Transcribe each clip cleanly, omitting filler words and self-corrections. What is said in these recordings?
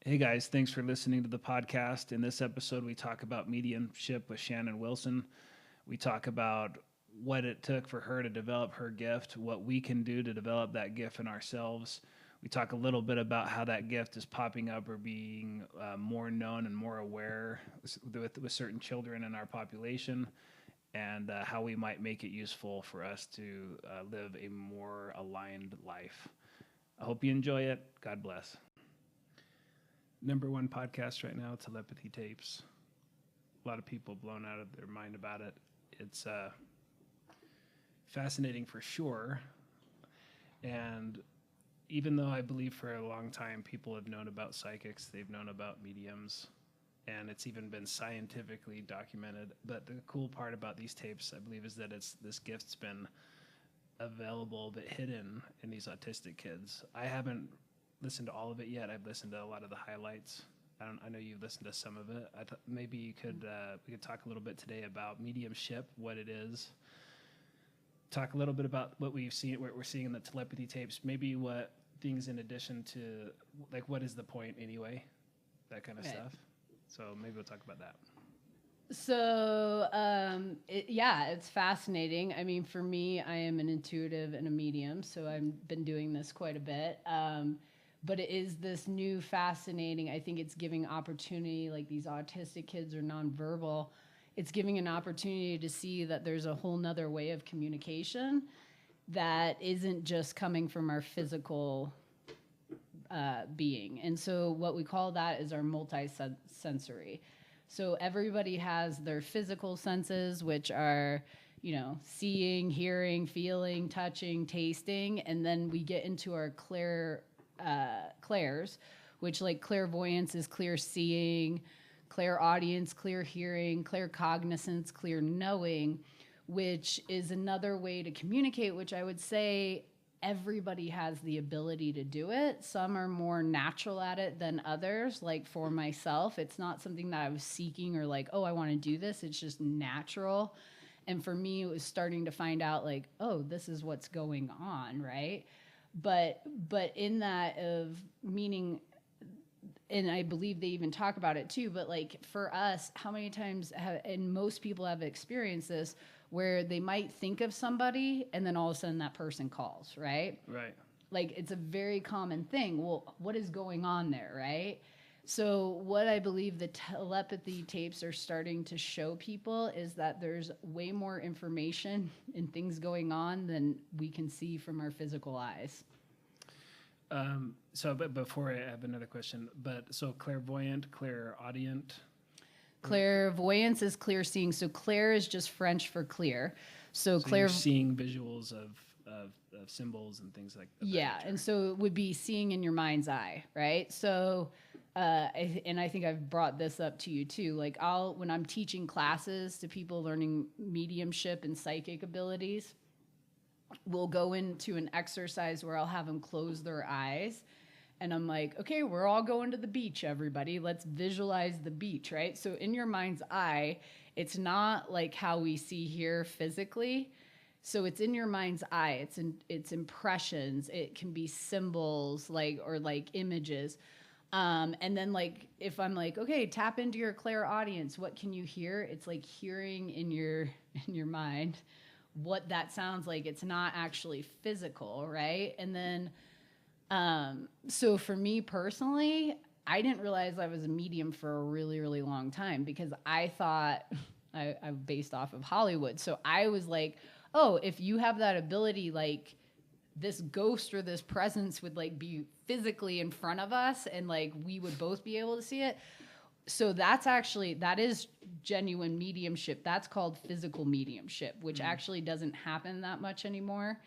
Hey guys, thanks for listening to the podcast. In this episode, we talk about mediumship with Shannon Wilson. We talk about what it took for her to develop her gift, what we can do to develop that gift in ourselves. We talk a little bit about how that gift is popping up or being more known and more aware with certain children in our population, and how we might make it useful for us to live a more aligned life. I hope you enjoy it. God bless. Number one podcast right now, telepathy tapes. A lot of people blown out of their mind about it. It's fascinating for sure. And even though I believe for a long time people have known about psychics, they've known about mediums, and it's even been scientifically documented. But the cool part about these tapes, I believe, is that this gift's been available but hidden in these autistic kids. I haven't listened to all of it yet. I've listened to a lot of the highlights. I know you've listened to some of it. I thought maybe you could we could talk a little bit today about mediumship, what it is. Talk a little bit about what we've seen, what we're seeing in the telepathy tapes. Maybe what things in addition to, like, what is the point anyway, that kind of stuff. So maybe we'll talk about that. So, it's fascinating. I mean, for me, I am an intuitive and a medium, so I've been doing this quite a bit. But it is this new fascinating, I think it's giving opportunity, like these autistic kids are nonverbal. It's giving an opportunity to see that there's a whole nother way of communication that isn't just coming from our physical being. And so what we call that is our multi-sensory. So everybody has their physical senses, which are, seeing, hearing, feeling, touching, tasting. And then we get into our clairs, which, like, clairvoyance is clear seeing, clairaudience, clear hearing, claircognizance, clear knowing, which is another way to communicate, which I would say everybody has the ability to do it. Some are more natural at it than others. Like for myself, it's not something that I was seeking or like, oh, I want to do this. It's just natural. And for me, it was starting to find out like, oh, this is what's going on, right? But in that of meaning, and I believe they even talk about it too, but like for us, how many times and most people have experienced this, where they might think of somebody and then all of a sudden that person calls, right? Right. Like it's a very common thing. Well, what is going on there, right? So what I believe the telepathy tapes are starting to show people is that there's way more information and things going on than we can see from our physical eyes. But before I have another question, so clairvoyant, clairaudient. Clairvoyance is clear seeing. So clair is just French for clear. So you're seeing visuals of symbols and things like that. Yeah, and so it would be seeing in your mind's eye, right? So, and I think I've brought this up to you too. Like when I'm teaching classes to people learning mediumship and psychic abilities, we'll go into an exercise where I'll have them close their eyes. And I'm like, okay, we're all going to the beach, everybody. Let's visualize the beach, right? So in your mind's eye, it's not like how we see here physically. So it's in your mind's eye. It's impressions. It can be symbols or images. And then like if I'm like, okay, tap into your clairaudience, what can you hear? It's like hearing in your mind what that sounds like. It's not actually physical, right? And then so for me personally, I didn't realize I was a medium for a really, really long time because I thought I'm based off of Hollywood. So I was like, oh, if you have that ability, like this ghost or this presence would like be physically in front of us and like we would both be able to see it. So that is genuine mediumship. That's called physical mediumship, which actually doesn't happen that much anymore.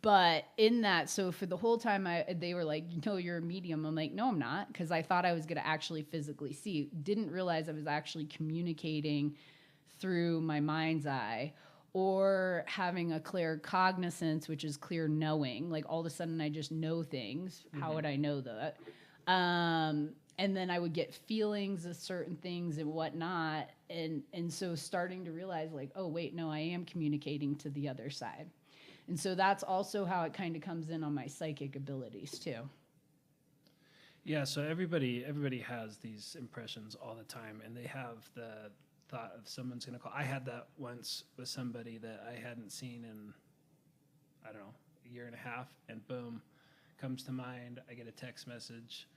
But in that, so for the whole time, they were like, no, you're a medium. I'm like, no, I'm not, because I thought I was going to actually physically see. Didn't realize I was actually communicating through my mind's eye or having a clear cognizance, which is clear knowing. Like all of a sudden, I just know things. Mm-hmm. How would I know that? And then I would get feelings of certain things and whatnot. And so starting to realize like, oh, wait, no, I am communicating to the other side. And so that's also how it kind of comes in on my psychic abilities too. Yeah, so everybody has these impressions all the time, and they have the thought of someone's going to call. I had that once with somebody that I hadn't seen in, I don't know, a year and a half, and boom, comes to mind. I get a text message.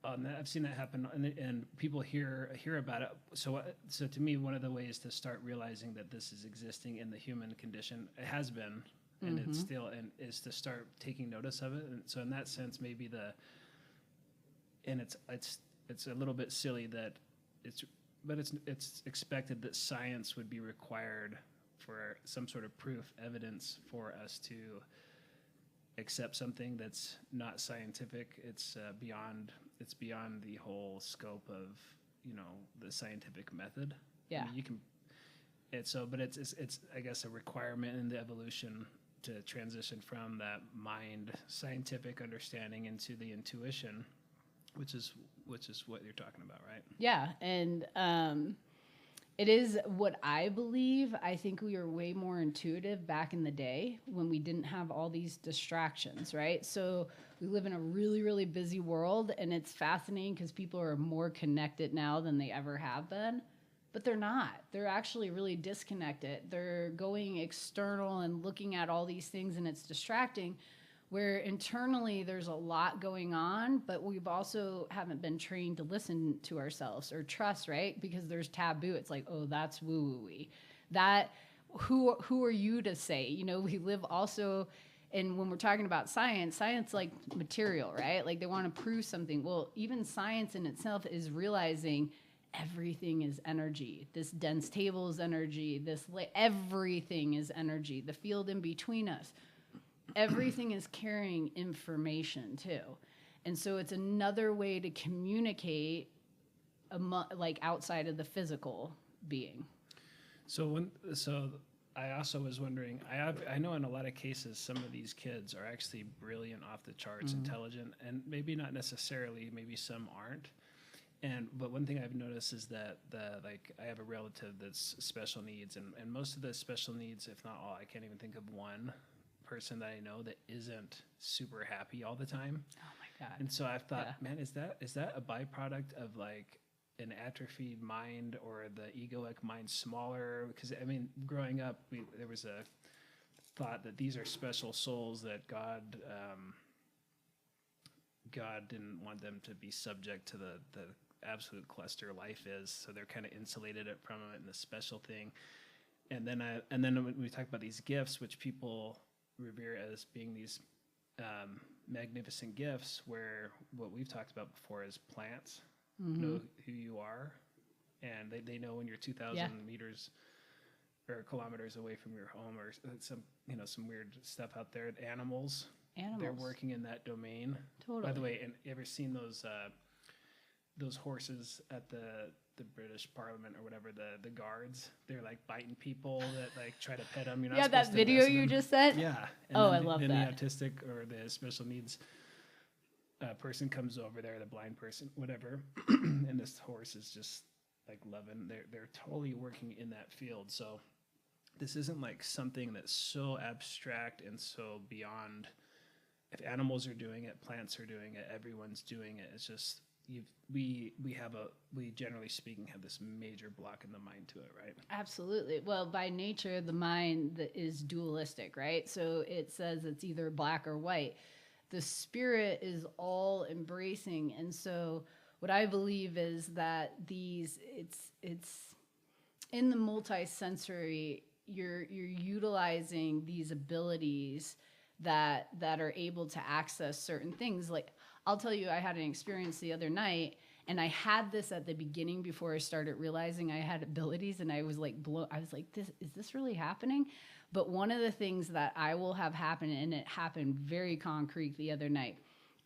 I've seen that happen, and people hear about it. So to me, one of the ways to start realizing that this is existing in the human condition, it has been, and it's still, and is to start taking notice of it. And so in that sense, maybe it's a little bit silly that it's expected that science would be required for some sort of proof, evidence for us to accept something that's not scientific. It's beyond the whole scope of the scientific method. Yeah. I mean, you can. It's I guess a requirement in the evolution to transition from that mind scientific understanding into the intuition, which is what you're talking about, right? Yeah, and it is what I believe. I think we were way more intuitive back in the day when we didn't have all these distractions, right? So we live in a really, really busy world, and it's fascinating because people are more connected now than they ever have been. But they're not. They're actually really disconnected. They're going external and looking at all these things, and it's distracting. Where internally there's a lot going on, but we've also haven't been trained to listen to ourselves or trust, right? Because there's taboo. It's like, oh, that's woo-woo-y. That, who are you to say? We live also, and when we're talking about science like material, right? Like they want to prove something. Well, even science in itself is realizing everything is energy. This dense table is energy. Everything is energy. The field in between us. Everything is carrying information too. And so it's another way to communicate like outside of the physical being. So I also was wondering, I know in a lot of cases some of these kids are actually brilliant, off the charts, intelligent, and maybe not necessarily, maybe some aren't. But one thing I've noticed is that I have a relative that's special needs, and most of the special needs, if not all, I can't even think of one person that I know that isn't super happy all the time. Oh my God. And so I've thought, man, is that a byproduct of like an atrophied mind, or the egoic mind smaller? Because I mean, growing up, there was a thought that these are special souls that God didn't want them to be subject to the absolute cluster life is, so they're kind of insulated from it, and the special thing. And then when we talk about these gifts, which people revere as being these magnificent gifts, where what we've talked about before is plants know who you are, and they know when you're 2,000 meters or kilometers away from your home, or some weird stuff out there. Animals, they're working in that domain. Totally. By the way, and you ever seen those horses at the British Parliament or whatever, the guards? They're like biting people that like try to pet them. You're not that video you just said. Yeah. And I love that. Then the autistic or the special needs person comes over there, the blind person, whatever, and this horse is just like loving. They're totally working in that field. So this isn't like something that's so abstract and so beyond. If animals are doing it, plants are doing it, everyone's doing it. It's just we generally speaking have this major block in the mind to it, right? Absolutely. Well, by nature, the mind is dualistic, right? So it says it's either black or white. The spirit is all embracing, and so what I believe is that it's in the multisensory. You're utilizing these abilities that are able to access certain things. Like, I'll tell you, I had an experience the other night, and I had this at the beginning before I started realizing I had abilities, and I was like, is this really happening? But one of the things that I will have happen, and it happened very concrete the other night,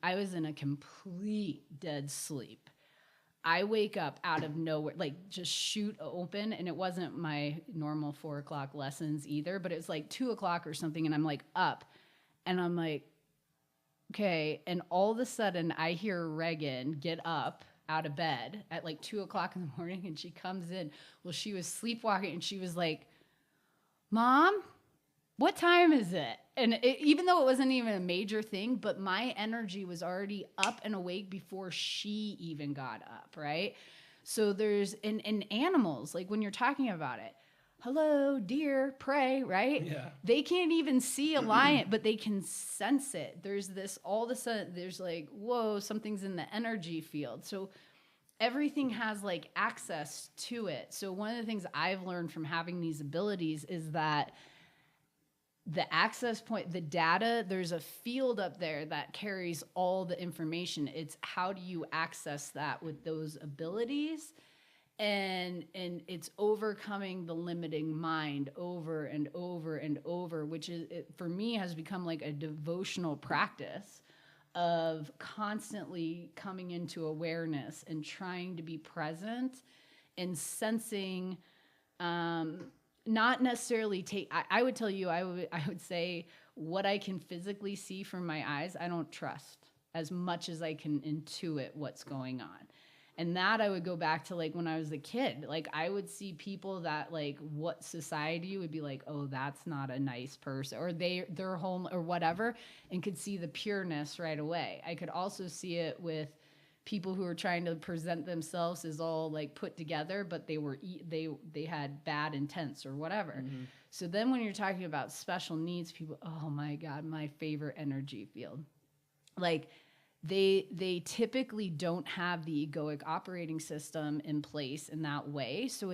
I was in a complete dead sleep. I wake up out of nowhere, like just shoot open, and it wasn't my normal 4 o'clock lessons either, but it was like 2 o'clock or something, and I'm like up, and I'm like, okay, and all of a sudden I hear Reagan get up out of bed at like 2 o'clock in the morning, and she comes in. Well, she was sleepwalking, and she was like, Mom? what time is it? And even though it wasn't even a major thing, but my energy was already up and awake before she even got up, right? So there's in animals, like when you're talking about it, hello, deer, prey, right? Yeah. They can't even see a lion, but they can sense it. There's this, all of a sudden, there's like, whoa, something's in the energy field. So everything has like access to it. So one of the things I've learned from having these abilities is that the access point, the data, there's a field up there that carries all the information. It's how do you access that with those abilities? And it's overcoming the limiting mind over and over and over, which is, for me, has become like a devotional practice of constantly coming into awareness and trying to be present and sensing, not necessarily take, I would tell you, I would say what I can physically see from my eyes, I don't trust as much as I can intuit what's going on. And that I would go back to like when I was a kid, like I would see people that like what society would be like, oh, that's not a nice person, or they're home or whatever, and could see the pureness right away. I could also see it with people who were trying to present themselves as all like put together, but they had bad intents or whatever. Mm-hmm. So then when you're talking about special needs people, oh my God, my favorite energy field. Like they typically don't have the egoic operating system in place in that way. So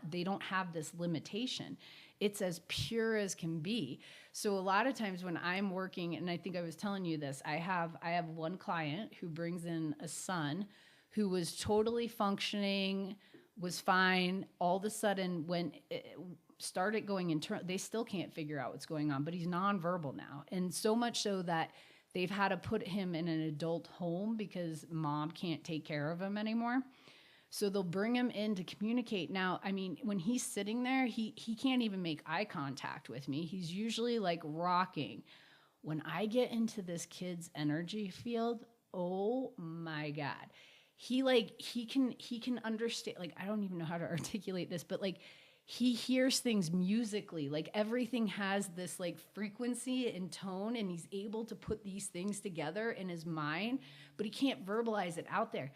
they don't have this limitation. It's as pure as can be. So a lot of times when I'm working, and I think I was telling you this, I have one client who brings in a son who was totally functioning, was fine. All of a sudden when it started going internal, they still can't figure out what's going on, but he's nonverbal now. And so much so that they've had to put him in an adult home because mom can't take care of him anymore. So they'll bring him in to communicate. Now, I mean, when he's sitting there, he can't even make eye contact with me. He's usually like rocking. When I get into this kid's energy field, oh my God. He can understand, like, I don't even know how to articulate this, but like, he hears things musically, like everything has this like frequency and tone, and he's able to put these things together in his mind, but he can't verbalize it out there.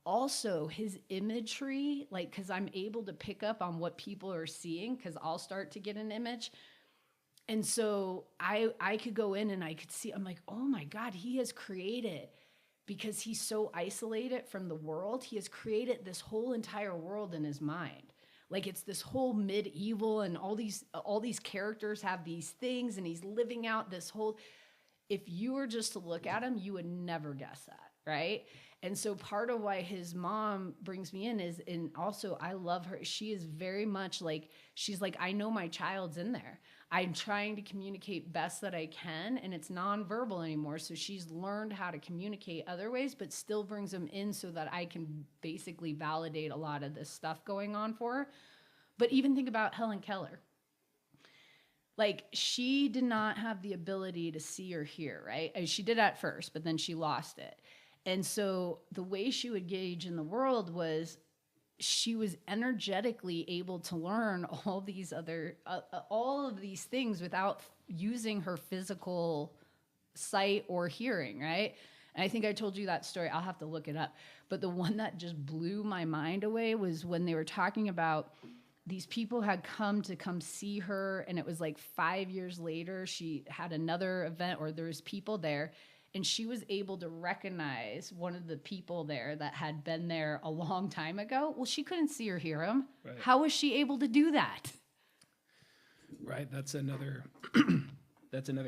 Also, his imagery, like, because I'm able to pick up on what people are seeing, because I'll start to get an image. And so I could go in and I could see, I'm like, oh my God, he has created, because he's so isolated from the world, he has created this whole entire world in his mind. Like it's this whole medieval, and all these characters have these things, and he's living out this whole, if you were just to look at him, you would never guess that, right? And so part of why his mom brings me in is, and also I love her. She is very much like, she's like, I know my child's in there. I'm trying to communicate best that I can, and it's nonverbal anymore. So she's learned how to communicate other ways, but still brings them in so that I can basically validate a lot of this stuff going on for her. But even think about Helen Keller. Like, she did not have the ability to see or hear, right? She did at first, but then she lost it. And so the way she would gauge in the world was she was energetically able to learn all these other, all of these things without using her physical sight or hearing, right? And I think I told you that story. I'll have to look it up. But the one that just blew my mind away was when they were talking about these people had come see her, and it was like 5 years later, she had another event, or there was people there, and she was able to recognize one of the people there that had been there a long time ago. Well, she couldn't see or hear him. Right. How was she able to do that? Right. That's another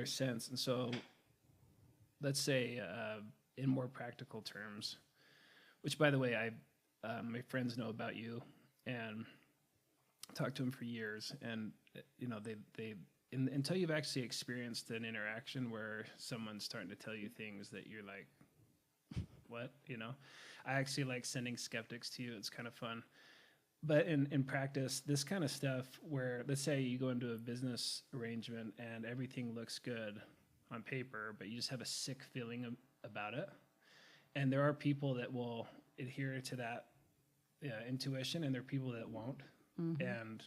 sense. And so let's say in more practical terms, which, by the way, my friends know about you and talked to them for years. And, you know, they until you've actually experienced an interaction where someone's starting to tell you things that you're like, what, you know? I actually like sending skeptics to you. It's kind of fun. But in practice, this kind of stuff where, let's say you go into a business arrangement and everything looks good on paper, but you just have a sick feeling about it. And there are people that will adhere to that intuition, and there are people that won't. Mm-hmm. And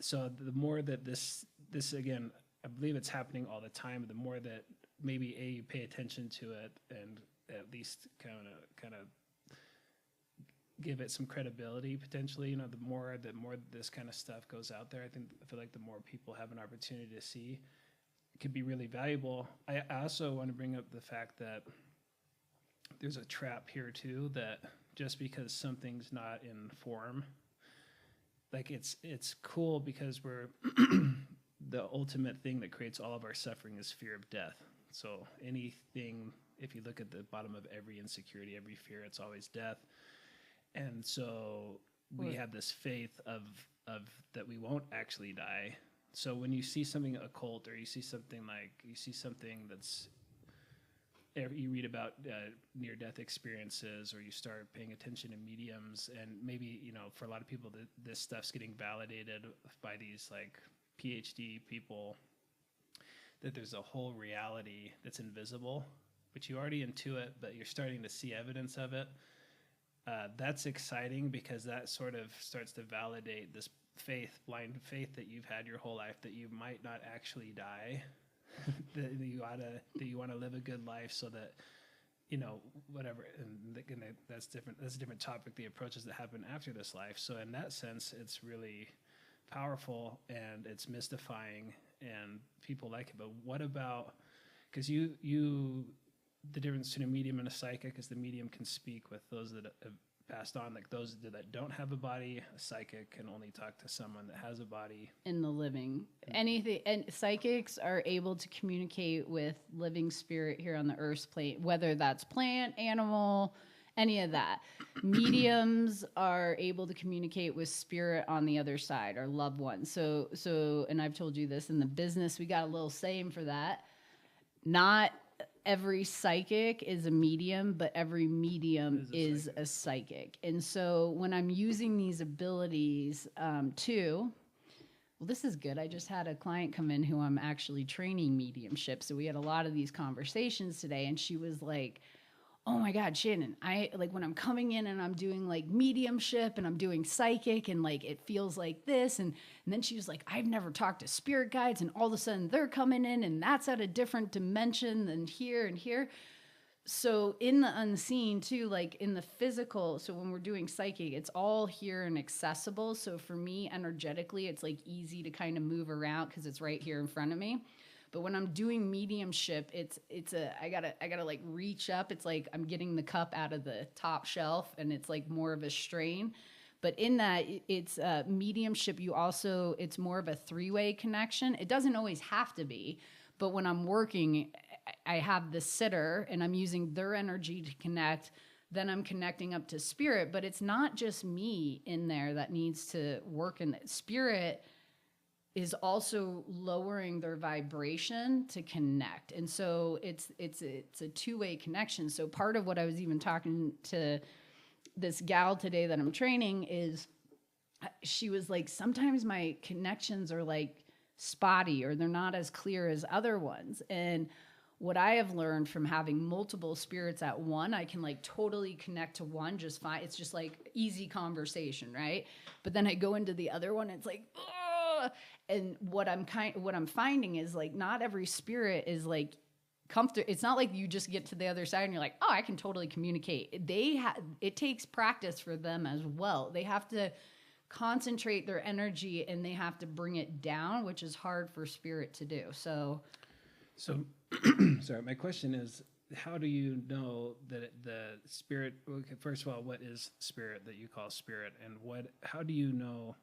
So the more that this again, I believe it's happening all the time. The more that maybe you pay attention to it and at least kind of give it some credibility potentially. You know, the more this kind of stuff goes out there, I feel like the more people have an opportunity to see, it could be really valuable. I also want to bring up the fact that there's a trap here too, that just because something's not in form, like it's cool because we're the ultimate thing that creates all of our suffering is fear of death. So anything, if you look at the bottom of every insecurity, every fear, it's always death. And so we have this faith of that we won't actually die. So when you see something occult, or you see something that's, you read about near-death experiences, or you start paying attention to mediums, and maybe, you know, for a lot of people, this stuff's getting validated by these like PhD people, that there's a whole reality that's invisible, but you already intuit, but you're starting to see evidence of it. That's exciting because that sort of starts to validate this blind faith that you've had your whole life, that you might not actually die, that you want to live a good life, so that, you know, whatever. And that's different. That's a different topic, the approaches that happen after this life. So in that sense, it's really powerful and it's mystifying, and people like it. But what about, because the difference between a medium and a psychic is the medium can speak with those that have passed on, like those that don't have a body. A psychic can only talk to someone that has a body. In the living. Anything, and psychics are able to communicate with living spirit here on the earth's plane, whether that's plant, animal, any of that. Mediums are able to communicate with spirit on the other side, or loved ones. So, and I've told you this, in the business, we got a little saying for that. Not every psychic is a medium, but every medium is a psychic. And so when I'm using these abilities well, this is good. I just had a client come in who I'm actually training mediumship. So we had a lot of these conversations today, and she was like, oh my God, Shannon, I like when I'm coming in and I'm doing like mediumship and I'm doing psychic and like it feels like this. And then she was like, I've never talked to spirit guides, and all of a sudden they're coming in and that's at a different dimension than here and here. So in the unseen too, like in the physical, so when we're doing psychic, it's all here and accessible. So for me, energetically, it's like easy to kind of move around because it's right here in front of me. But when I'm doing mediumship, I gotta like reach up. It's like I'm getting the cup out of the top shelf, and it's like more of a strain. But in that, it's mediumship. It's more of a three-way connection. It doesn't always have to be, but when I'm working, I have the sitter, and I'm using their energy to connect. Then I'm connecting up to spirit. But it's not just me in there that needs to work in it. Spirit is also lowering their vibration to connect. And so it's a two-way connection. So part of what I was even talking to this gal today that I'm training is, she was like, sometimes my connections are like spotty, or they're not as clear as other ones. And what I have learned from having multiple spirits at one, I can like totally connect to one just fine. It's just like easy conversation, right? But then I go into the other one, it's like, ugh! And what I'm finding is like, not every spirit is like comfortable. It's not like you just get to the other side and you're like, oh, I can totally communicate. It takes practice for them as well. They have to concentrate their energy and they have to bring it down, which is hard for spirit to do. So sorry, my question is, how do you know that the spirit, okay, first of all, what is spirit that you call spirit, and how do you know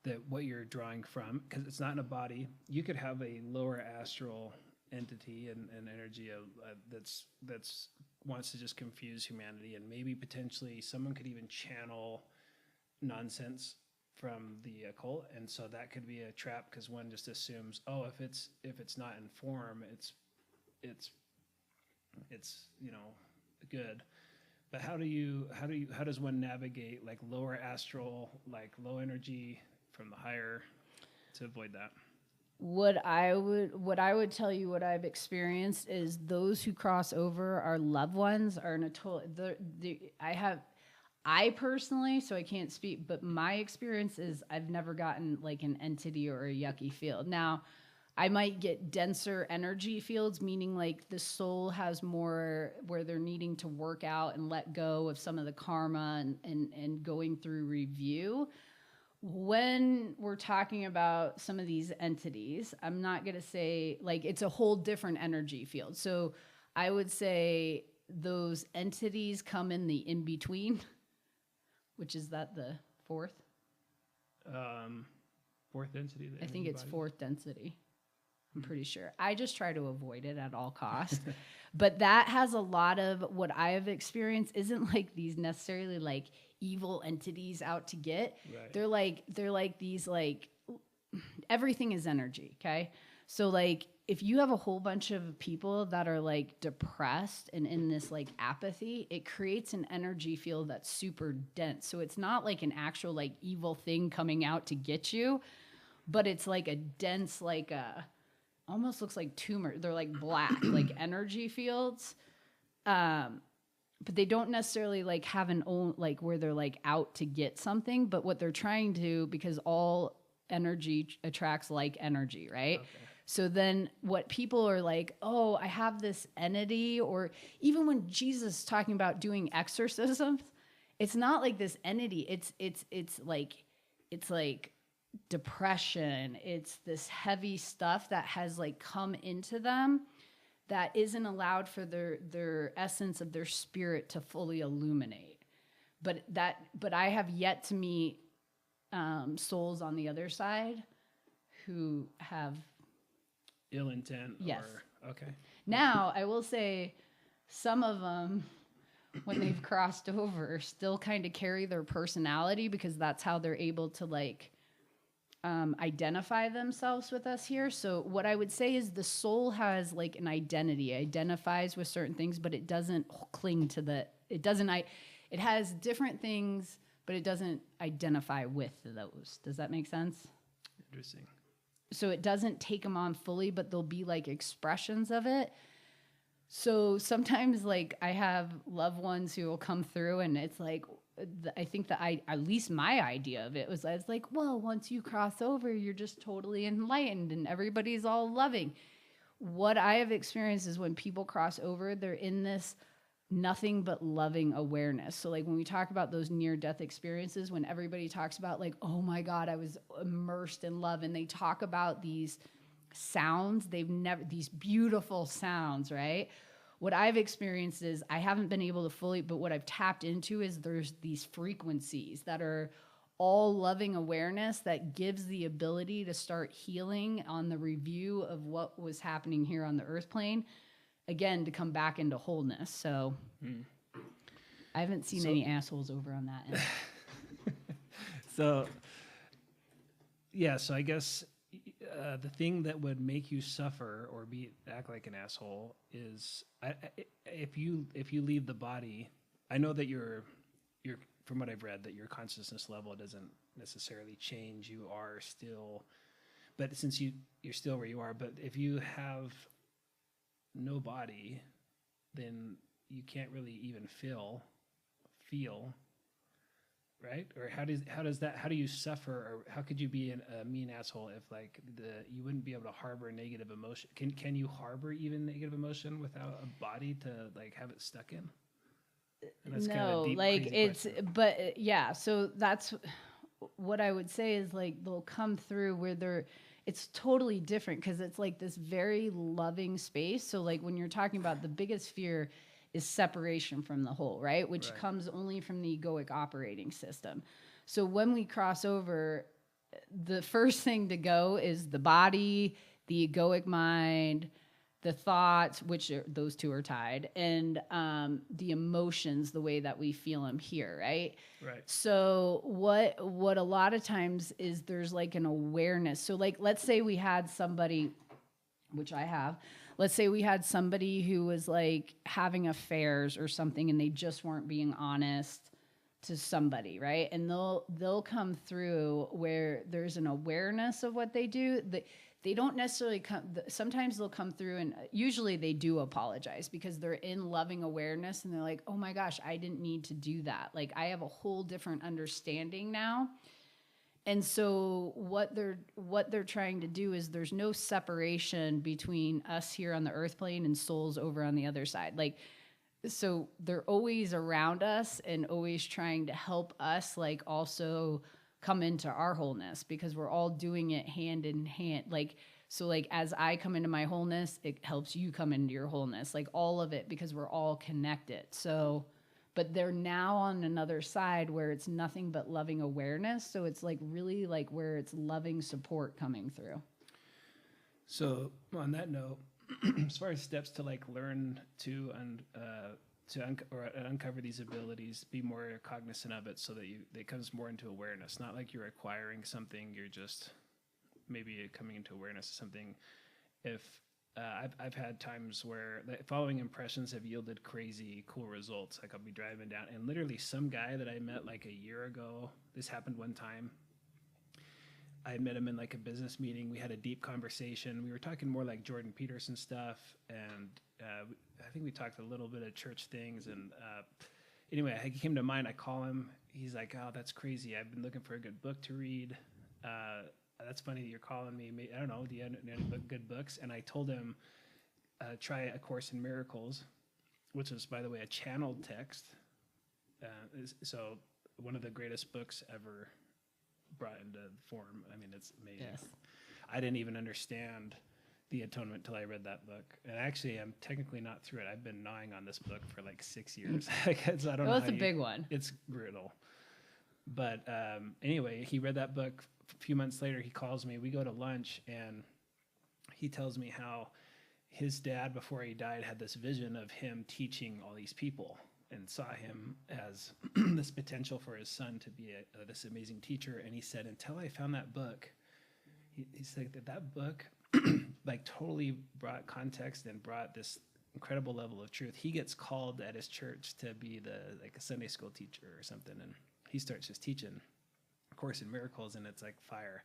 that what you're drawing from, because it's not in a body? You could have a lower astral entity and energy that's wants to just confuse humanity, and maybe potentially someone could even channel nonsense from the occult, and so that could be a trap, because one just assumes, oh, if it's not in form, it's you know, good. But how does one navigate like lower astral, like low energy from the higher, to avoid that? What I would tell you, what I've experienced is those who cross over, our loved ones, are in a total. I personally, so I can't speak, but my experience is I've never gotten like an entity or a yucky field. Now, I might get denser energy fields, meaning like the soul has more where they're needing to work out and let go of some of the karma and going through review. When we're talking about some of these entities, I'm not going to say like it's a whole different energy field. So I would say those entities come in the in-between, which is that the fourth? Fourth density? I think it's fourth density. I'm pretty sure. I just try to avoid it at all costs. But that has a lot of what I have experienced isn't like these necessarily like evil entities out to get. Right. They're like these like everything is energy, okay? So like if you have a whole bunch of people that are like depressed and in this like apathy, it creates an energy field that's super dense. So it's not like an actual like evil thing coming out to get you, but it's like a dense like a almost looks like tumor. They're like black, like energy fields. But they don't necessarily like have an own, like where they're like out to get something, but what they're trying to, because all energy attracts like energy, right? Okay. So then what people are like, oh, I have this entity, or even when Jesus is talking about doing exorcisms, it's not like this entity. It's like depression. It's this heavy stuff that has like come into them that isn't allowed for their essence of their spirit to fully illuminate. But I have yet to meet souls on the other side who have ill intent. Yes. Okay. Now, I will say some of them, when they've crossed over, still kind of carry their personality because that's how they're able to like identify themselves with us here. So what I would say is the soul has like an identity, identifies with certain things, but it doesn't cling to it has different things, but it doesn't identify with those. Does that make sense? Interesting. So it doesn't take them on fully, but there'll be like expressions of it. So sometimes like I have loved ones who will come through and it's like, I think that at least my idea of it was, I was like, well, once you cross over, you're just totally enlightened and everybody's all loving. What I have experienced is when people cross over, they're in this nothing but loving awareness. So like when we talk about those near-death experiences, when everybody talks about like, oh my God, I was immersed in love, and they talk about these sounds, these beautiful sounds, right? What I've experienced is I haven't been able to fully, but what I've tapped into is there's these frequencies that are all loving awareness that gives the ability to start healing on the review of what was happening here on the earth plane, again, to come back into wholeness. So I haven't seen any assholes over on that end. So I guess the thing that would make you suffer or act like an asshole is if you leave the body. I know that you're from what I've read that your consciousness level doesn't necessarily change. You are still, but since you're still where you are. But if you have no body, then you can't really even feel, right? Or how do you suffer, or how could you be a mean asshole if like you wouldn't be able to harbor negative emotion? Can you harbor even negative emotion without a body to like have it stuck in? And that's kind of a deep, like it's question. But yeah, so that's what I would say is like they'll come through where it's totally different because it's like this very loving space. So like when you're talking about the biggest fear is separation from the whole, right? Which comes only from the egoic operating system. So when we cross over, the first thing to go is the body, the egoic mind, the thoughts, those two are tied, and the emotions, the way that we feel them here, right? Right. So what a lot of times is there's like an awareness. So like, let's say we had somebody, which I have, let's say we had somebody who was like having affairs or something and they just weren't being honest to somebody, right? And they'll come through where there's an awareness of what they do. They don't necessarily come. Sometimes they'll come through, and usually they do apologize because they're in loving awareness, and they're like, "Oh my gosh, I didn't need to do that. Like, I have a whole different understanding now." And so what they're trying to do is there's no separation between us here on the earth plane and souls over on the other side. Like, so they're always around us and always trying to help us, like, also come into our wholeness, because we're all doing it hand in hand. Like, so like as I come into my wholeness, it helps you come into your wholeness, like all of it, because we're all connected. So, but they're now on another side where it's nothing but loving awareness. So it's like really like where it's loving support coming through. So on that note, as far as steps to like learn to uncover these abilities, be more cognizant of it, so that it comes more into awareness. Not like you're acquiring something, you're just maybe coming into awareness of something. If I've had times where following impressions have yielded crazy cool results. Like I'll be driving down, and literally some guy that I met like a year ago, this happened one time. I met him in like a business meeting. We had a deep conversation. We were talking more like Jordan Peterson stuff, and I think we talked a little bit of church things. And anyway, he came to mind. I call him. He's like, "Oh, that's crazy. I've been looking for a good book to read. That's funny that you're calling me. I don't know. Do you have any good books?" And I told him, try A Course in Miracles, which is, by the way, a channeled text. So one of the greatest books ever brought into form. I mean, it's amazing. Yes. I didn't even understand the atonement till I read that book. And actually, I'm technically not through it. I've been gnawing on this book for like 6 years. I don't know. It's a big one. It's brutal. But anyway, he read that book. A few months later, he calls me. We go to lunch, and he tells me how his dad, before he died, had this vision of him teaching all these people, and saw him as this potential for his son to be this amazing teacher. And he said, until I found that book, he said that book like totally brought context and brought this incredible level of truth. He gets called at his church to be a Sunday school teacher or something, and he starts just teaching A Course in Miracles, and it's like fire.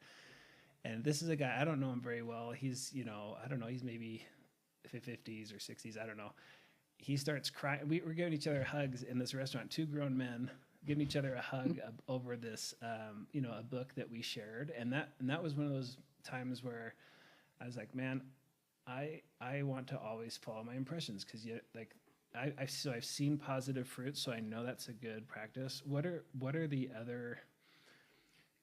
And this is a guy, I don't know him very well. He's, I don't know, he's maybe 50s or 60s, I don't know. He starts crying. We're giving each other hugs in this restaurant, two grown men giving each other a hug over this, a book that we shared. And that was one of those times where I was like, man, I want to always follow my impressions, because I've seen positive fruit, so I know that's a good practice. What are the other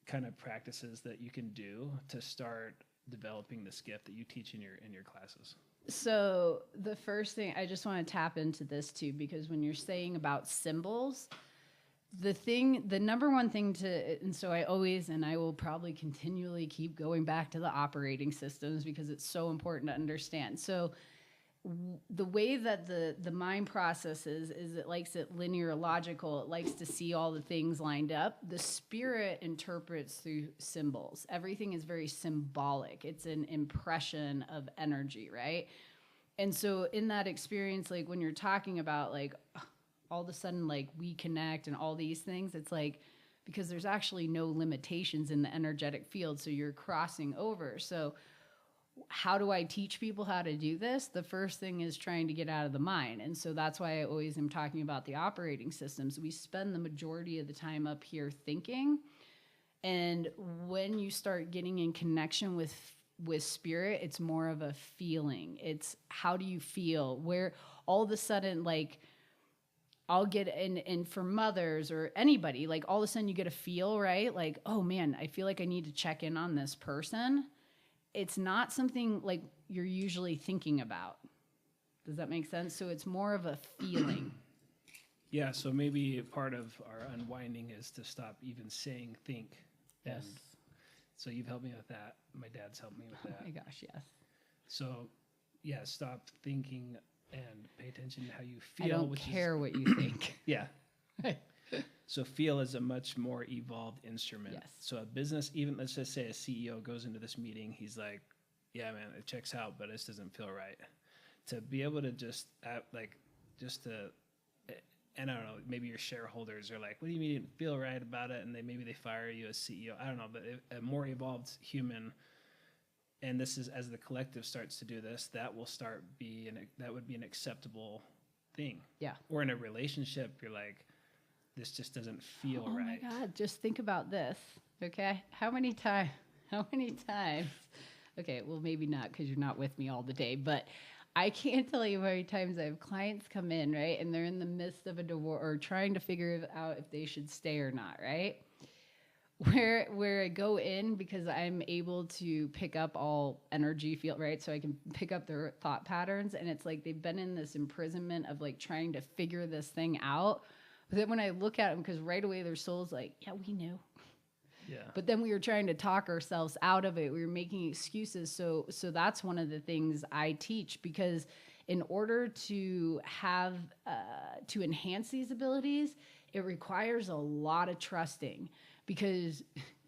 kind of practices that you can do to start developing this gift that you teach in your classes? So the first thing, I just want to tap into this too, because when you're saying about symbols, the number one thing and so I will probably continually keep going back to the operating systems, because it's so important to understand. So the way that the mind processes is it likes it linear, logical. It likes to see all the things lined up. The spirit interprets through symbols. Everything is very symbolic. It's an impression of energy, right? And so in that experience, like when you're talking about like all of a sudden like we connect and all these things, it's like because there's actually no limitations in the energetic field, so you're crossing over. So how do I teach people how to do this? The first thing is trying to get out of the mind. And so that's why I always am talking about the operating systems. We spend the majority of the time up here thinking. And when you start getting in connection with spirit, it's more of a feeling. It's how do you feel? Where all of a sudden, like, I'll get in for mothers or anybody, like all of a sudden you get a feel, right? Like, oh man, I feel like I need to check in on this person. It's not something like you're usually thinking about. Does that make sense? So it's more of a feeling. Yeah, so maybe part of our unwinding is to stop even saying think. Yes. And so you've helped me with that. My dad's helped me with that. Oh my gosh, yes. So, yeah, stop thinking and pay attention to how you feel. I don't care what you think. Yeah. So feel is a much more evolved instrument. Yes. So a business, even let's just say a CEO goes into this meeting, he's like, yeah, man, it checks out, but this doesn't feel right. To be able to just and I don't know, maybe your shareholders are like, what do you mean you didn't feel right about it? And maybe they fire you as CEO. I don't know, but a more evolved human, and this is as the collective starts to do this, that will start that would be an acceptable thing. Yeah. Or in a relationship, you're like, this just doesn't feel right. Oh my God, just think about this. Okay. How many times? Okay. Well, maybe not because you're not with me all the day, but I can't tell you how many times I have clients come in, right? And they're in the midst of a divorce or trying to figure out if they should stay or not, right? Where I go in because I'm able to pick up all energy field, right? So I can pick up their thought patterns. And it's like they've been in this imprisonment of like trying to figure this thing out. But then when I look at them, because right away their soul's like, yeah, we knew. Yeah. But then we were trying to talk ourselves out of it. We were making excuses. So that's one of the things I teach, because in order to have to enhance these abilities, it requires a lot of trusting, because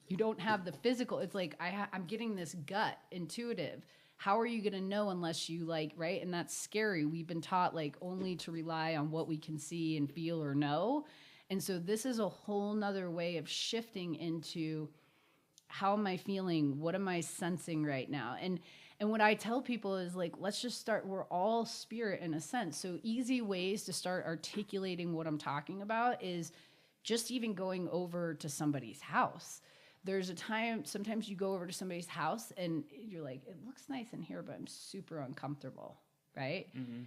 you don't have the physical. It's like I'm getting this gut intuitive. How are you going to know unless you like, right? And that's scary. We've been taught like only to rely on what we can see and feel or know. And so this is a whole nother way of shifting into how am I feeling? What am I sensing right now? And what I tell people is like, let's just start. We're all spirit in a sense. So easy ways to start articulating what I'm talking about is just even going over to somebody's house. There's a time, sometimes you go over to somebody's house and you're like, it looks nice in here, but I'm super uncomfortable, right? Mm-hmm.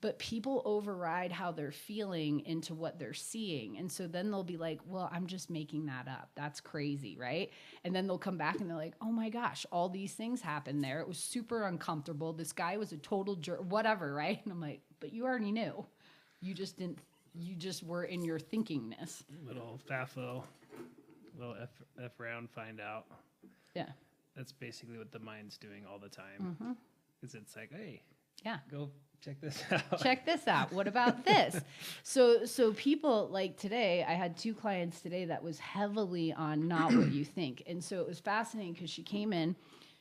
But people override how they're feeling into what they're seeing. And so then they'll be like, well, I'm just making that up. That's crazy, right? And then they'll come back and they're like, oh my gosh, all these things happened there. It was super uncomfortable. This guy was a total jerk, whatever, right? And I'm like, but you already knew. You just were in your thinkingness. Little FAFO. Little F around, find out. Yeah. That's basically what the mind's doing all the time. Mm-hmm. Is it's like, hey, yeah, go check this out. Check this out. What about this? So people like today, I had 2 clients today that was heavily on not what you think. And so it was fascinating because she came in,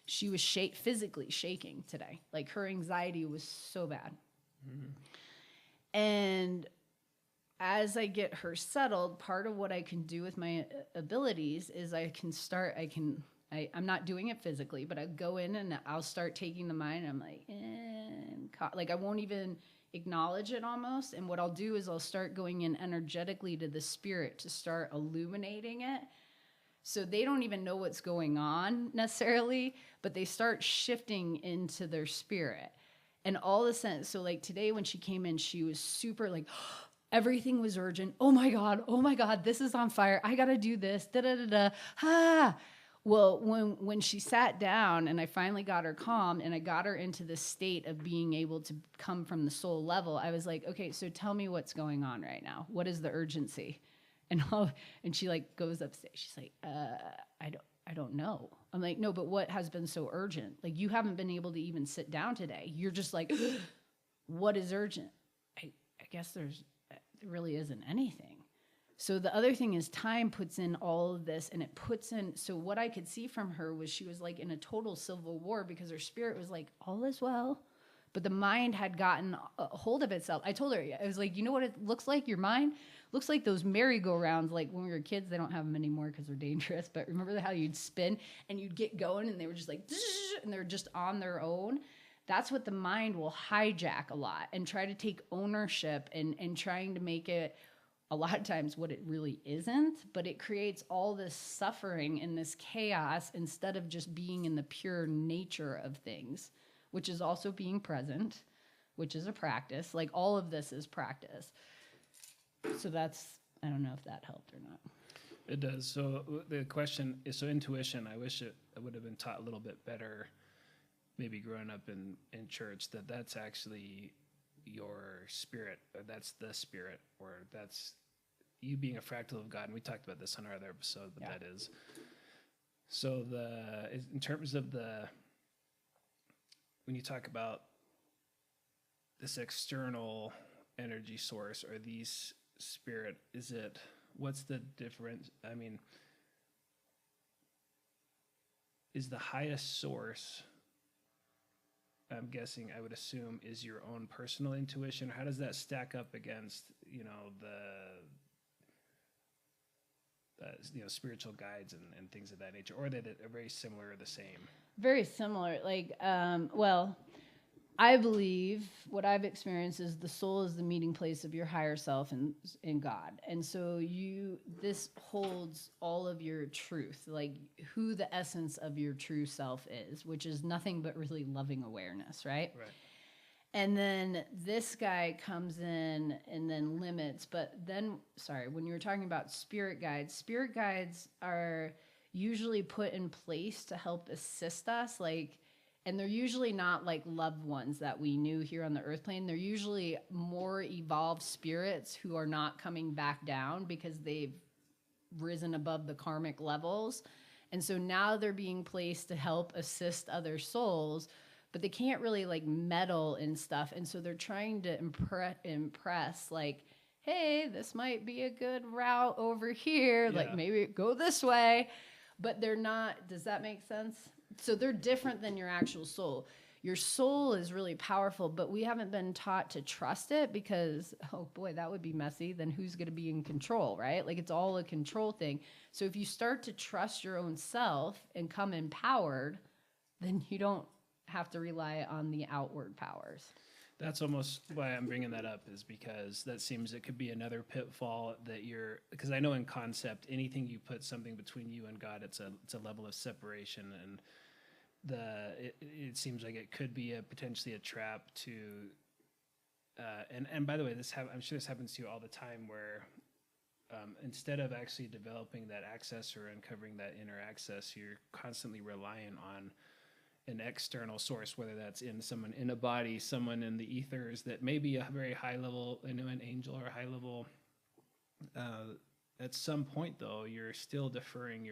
she was physically shaking today. Like her anxiety was so bad. Mm-hmm. And as I get her settled, part of what I can do with my abilities is I'm not doing it physically, but I go in and I'll start taking the mind. And I'm like, I won't even acknowledge it almost. And what I'll do is I'll start going in energetically to the spirit to start illuminating it. So they don't even know what's going on necessarily, but they start shifting into their spirit. And all of a sudden, so like today when she came in, she was super like, everything was urgent. Oh my God, this is on fire. I got to do this. Da da da da. Ha. Well, when she sat down and I finally got her calm and I got her into this state of being able to come from the soul level, I was like, okay, so tell me what's going on right now. What is the urgency? And she like goes upstairs. She's like, I don't know. I'm like, no, but what has been so urgent? Like you haven't been able to even sit down today. You're just like, what is urgent? I guess there really isn't anything. So the other thing is time puts in all of this and it puts in, so what I could see from her was she was like in a total civil war because her spirit was like, all is well. But the mind had gotten a hold of itself. I told her, I was like, you know what it looks like? Your mind looks like those merry-go-rounds. Like when we were kids, they don't have them anymore because they're dangerous. But remember how you'd spin and you'd get going and they were just like, and they're just on their own. That's what the mind will hijack a lot and try to take ownership and trying to make it a lot of times what it really isn't, but it creates all this suffering and this chaos instead of just being in the pure nature of things, which is also being present, which is a practice. Like all of this is practice. So I don't know if that helped or not. It does. So the question is, so intuition, I wish it would have been taught a little bit better, maybe growing up in church, that's actually your spirit, or that's the spirit, or that's you being a fractal of God. And we talked about this on our other episode, but that is. So in terms of when you talk about this external energy source or these spirit, what's the difference? I mean, is the highest source I'm guessing, I would assume, is your own personal intuition. How does that stack up against, spiritual guides and things of that nature? Or are they very similar or the same? Very similar. Like, well, I believe what I've experienced is the soul is the meeting place of your higher self and in God. And so this holds all of your truth, like who the essence of your true self is, which is nothing but really loving awareness, right? Right. And then this guy comes in and then limits. But then, sorry, when you were talking about spirit guides are usually put in place to help assist us, like, and they're usually not like loved ones that we knew here on the earth plane. They're usually more evolved spirits who are not coming back down because they've risen above the karmic levels. And so now they're being placed to help assist other souls, but they can't really like meddle in stuff. And so they're trying to impress like, hey, this might be a good route over here. Yeah. Like maybe go this way, but they're not. Does that make sense? So they're different than your actual soul. Your soul is really powerful, but we haven't been taught to trust it because, oh boy, that would be messy. Then who's going to be in control, right? Like it's all a control thing. So if you start to trust your own self and come empowered, then you don't have to rely on the outward powers. That's almost why I'm bringing that up, is because that seems it could be another pitfall that because I know in concept, anything you put something between you and God, it's a level of separation, and it seems like it could be potentially a trap to, and by the way, I'm sure this happens to you all the time, where instead of actually developing that access or uncovering that inner access, you're constantly relying on an external source, whether that's in someone in a body, someone in the ethers that may be a very high level, an angel or a high level. At some point, though, you're still deferring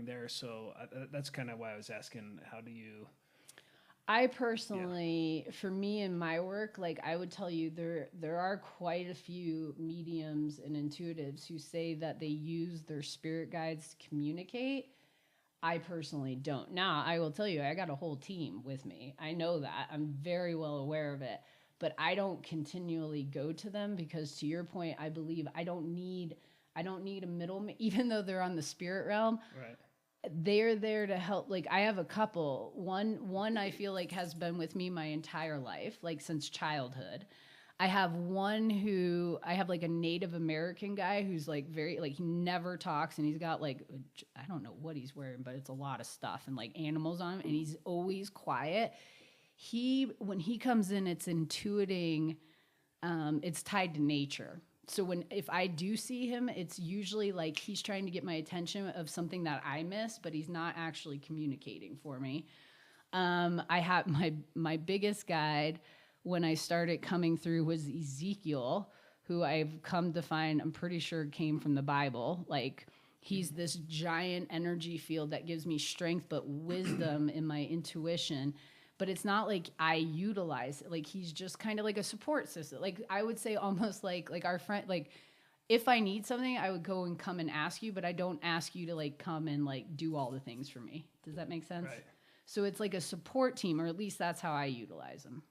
there. So that's kind of why I was asking, how do you? I personally, for me in my work, like I would tell you, there are quite a few mediums and intuitives who say that they use their spirit guides to communicate. I personally don't. Now, I will tell you, I got a whole team with me. I know that. I'm very well aware of it. But I don't continually go to them because, to your point, I believe I don't need a middleman, even though they're on the spirit realm. Right. They're there to help. Like I have a couple. One I feel like has been with me my entire life, like since childhood. I have like a Native American guy who's like very, like he never talks, and he's got like, I don't know what he's wearing, but it's a lot of stuff and like animals on him, and he's always quiet. When he comes in, it's intuiting, it's tied to nature. So if I do see him, it's usually like he's trying to get my attention of something that I missed, but he's not actually communicating for me. I have my biggest guide when I started coming through was Ezekiel, who I've come to find, I'm pretty sure came from the Bible. Like he's this giant energy field that gives me strength, but wisdom in my intuition. But it's not like I utilize it. Like he's just kind of like a support system. Like I would say almost like our friend, like if I need something, I would go and come and ask you, but I don't ask you to like come and like do all the things for me. Does that make sense? Right. So it's like a support team, or at least that's how I utilize them.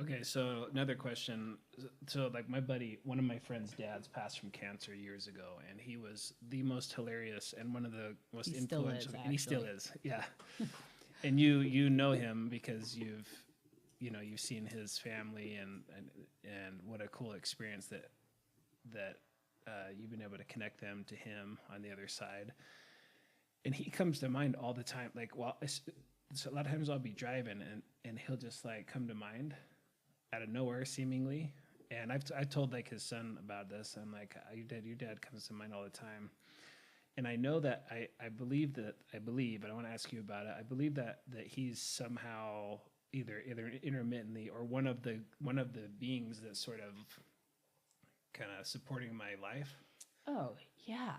Okay, so another question. So like my buddy, one of my friend's dads passed from cancer years ago, and he was the most hilarious and one of the most influential. And he still is, yeah. And you know him because you've seen his family and what a cool experience that you've been able to connect them to him on the other side. And he comes to mind all the time. Like, so a lot of times I'll be driving and he'll just like come to mind out of nowhere seemingly. And I've told like his son about this. I'm like, your dad comes to mind all the time. And I know that I believe, but I want to ask you about it. I believe that he's somehow either intermittently or one of the beings that's sort of kind of supporting my life. Oh, yeah.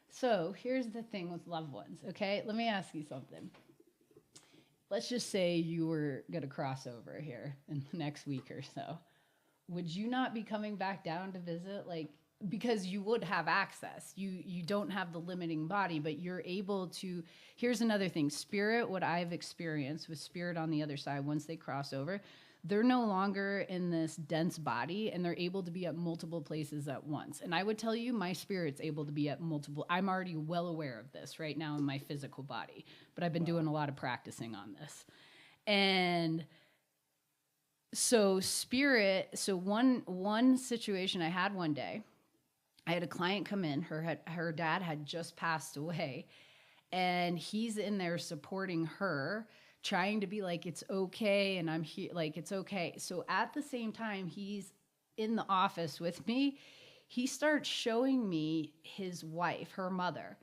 So here's the thing with loved ones, okay? Let me ask you something. Let's just say you were going to cross over here in the next week or so. Would you not be coming back down to visit, like, because you would have access. You don't have the limiting body, but you're able to. Here's another thing. Spirit, what I've experienced with spirit on the other side, once they cross over, they're no longer in this dense body, and they're able to be at multiple places at once. And I would tell you, my spirit's able to be at multiple. I'm already well aware of this right now in my physical body, but I've been doing a lot of practicing on this. And so spirit, so one situation I had one day, I had a client come in, her dad had just passed away, and he's in there supporting her, trying to be like, it's okay, and I'm here, like, it's okay. So at the same time, he's in the office with me, he starts showing me his wife, her mother,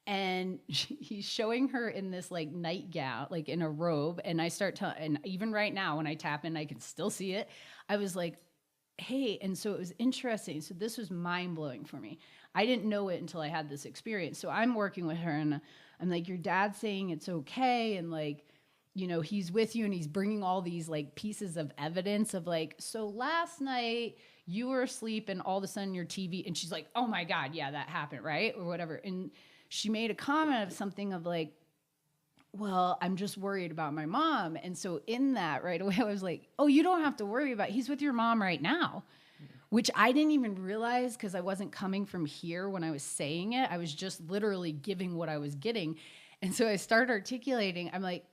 and he's showing her in this like nightgown, like in a robe, and I start telling, and even right now when I tap in, I can still see it. I was like, hey, and so it was interesting. So this was mind-blowing for me. I didn't know it until I had this experience. So I'm working with her, and I'm like, your dad's saying it's okay, and like, you know, he's with you, and he's bringing all these like pieces of evidence of like, so last night you were asleep and all of a sudden your TV, and she's like, oh my God, yeah, that happened, right? Or whatever. And she made a comment of something of like, well, I'm just worried about my mom. And so in that right away, I was like, oh, you don't have to worry about it. He's with your mom right now, which I didn't even realize because I wasn't coming from here when I was saying it. I was just literally giving what I was getting. And so I started articulating. I'm like,